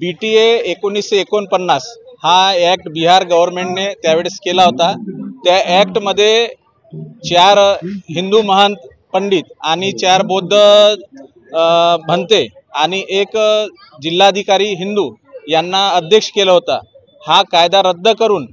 BTA 1949 हा act Bihar गव्हर्नमेंटने त्यावेळेस केला होता। त्या ॲक्टमध्ये 4 हिंदू महंत पंडित आणि 4 बौद्ध भंते आणि 1 जिल्हाधिकारी हिंदू यांना अध्यक्ष केलं होतं। हा कायदा रद्द करून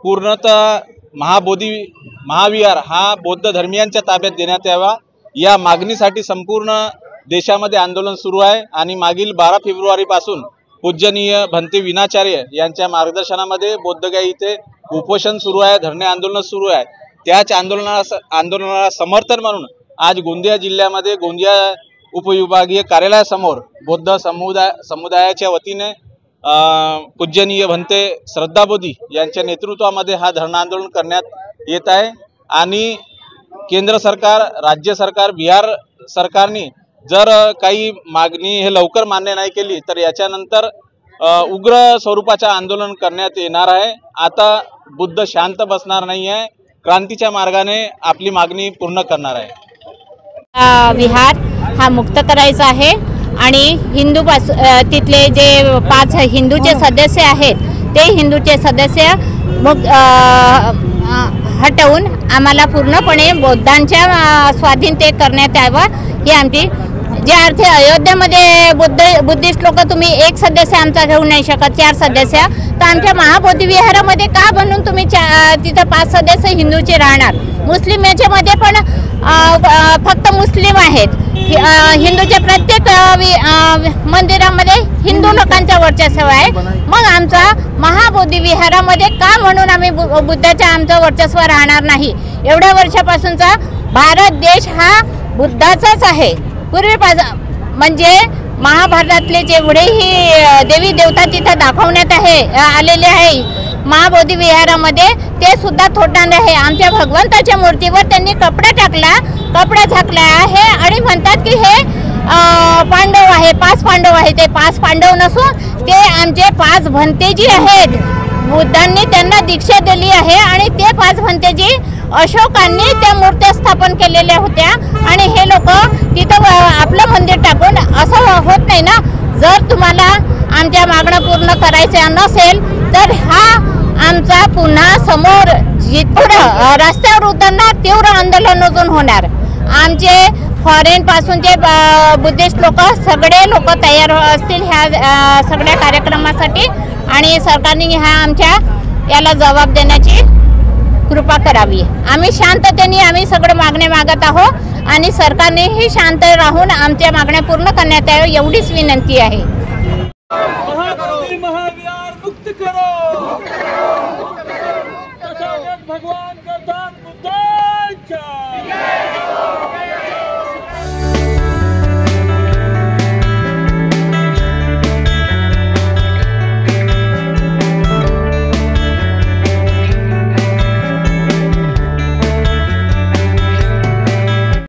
पूर्णतः महाविहार हा बौद्ध धर्मियांच्या ताब्यात देण्यात यावा या मागणीसाठी संपूर्ण देशामध्ये आंदोलन सुरू आहे। आणि मागील 12 फेब्रुवारीपासून पूजनीय भंते विनाचार्य यांच्या मार्गदर्शनामध्ये बोद्धगया इथे उपोषण सुरू आहे, धरणे आंदोलन सुरू आहे। त्याच आंदोलनाला समर्थन म्हणून आज गोंदिया जिल्ह्यामध्ये गोंदिया उपविभागीय कार्यालयासमोर बौद्ध समुदायाच्या वतीने पूजनीय भंते श्रद्धाबोधी यांच्या नेतृत्वामध्ये हा धरणा आंदोलन करण्यात येत आहे। आणि केंद्र सरकार, राज्य सरकार, बिहार सरकारने जर काही मागणी हे लवकर मान्य नाही केली तर याच्यानंतर उग्र स्वरूपाचे आंदोलन करण्यात येणार आहे। आता बुद्ध शांत बसणार नाही आहे, क्रांतीच्या मार्गाने आपली मागणी पूर्ण करणार आहे। विहार हा मुक्त करायचा आहे आणि हिंदू तिथले जे 5 हिंदूचे सदस्य आहेत ते हिंदूचे सदस्य हटवून आम्हाला पूर्णपणे बौद्धांच्या स्वाधीन ते करण्यात यावं ही आमची जे अर्थ। अयोध्येमध्ये बुद्धिस्ट लोक तुम्ही 1 सदस्य आमचा घेऊ नाही शकत, 4 सदस्य, तर आमच्या महाबोधी विहारामध्ये का बनून तुम्ही तिथं 5 सदस्य हिंदूचे राहणार? मुस्लिम याच्यामध्ये पण फक्त मुस्लिम आहेत। हिंदूच्या प्रत्येक मंदिरामध्ये हिंदू लोकांचा वर्चस्व आहे। मग आमचा महाबोधी विहारामध्ये का म्हणून आम्ही बुद्धाच्या आमचं वर्चस्व राहणार नाही? एवढ्या वर्षापासूनचा भारत देश हा बुद्धाचाच आहे। पूर्वीपासून म्हणजे महाभारतातले जेवढेही देवी देवता तिथं दाखवण्यात आलेले आहे महाबोधी विहारामध्ये ते सुद्धा थोडणार आहे। आमच्या भगवंताच्या मूर्तीवर त्यांनी कपडा झाकला आहे आणि म्हणतात की हे पांडव आहे, 5 पांडव आहे। ते 5 पांडव नसून ते आमचे 5 भंतेजी आहेत। बुद्धांनी त्यांना दीक्षा दिली आहे आणि ते 5 भंतेजी अशोकांनी त्या मूर्त्या स्थापन केलेल्या होत्या आणि हे लोक तिथं आपलं मंदिर टाकून असं होत नाही ना। जर तुम्हाला आमच्या मागण्या पूर्ण करायच्या नसेल तर हा आमचा पुन्हा समोर जिथं रस्त्यावर उतरणार तीव्र आंदोलन अजून होणार। आमचे फॉरेन पासूनचे बुद्धिस्ट लोक सगळे लोक तयार असतील ह्या सगळ्या कार्यक्रमासाठी आणि सरकारने आमच्या याला जबाब देण्याची कृपा करावी। आम्ही शांततेने आम्ही सगळे मागण्या मागत आहोत आणि सरकारनेही शांत राहून आमच्या मागण्या पूर्ण करण्यात याव्या एवढीच विनंती आहे। महाविहार मुक्त करो, भगवान गौतम बुद्धांचा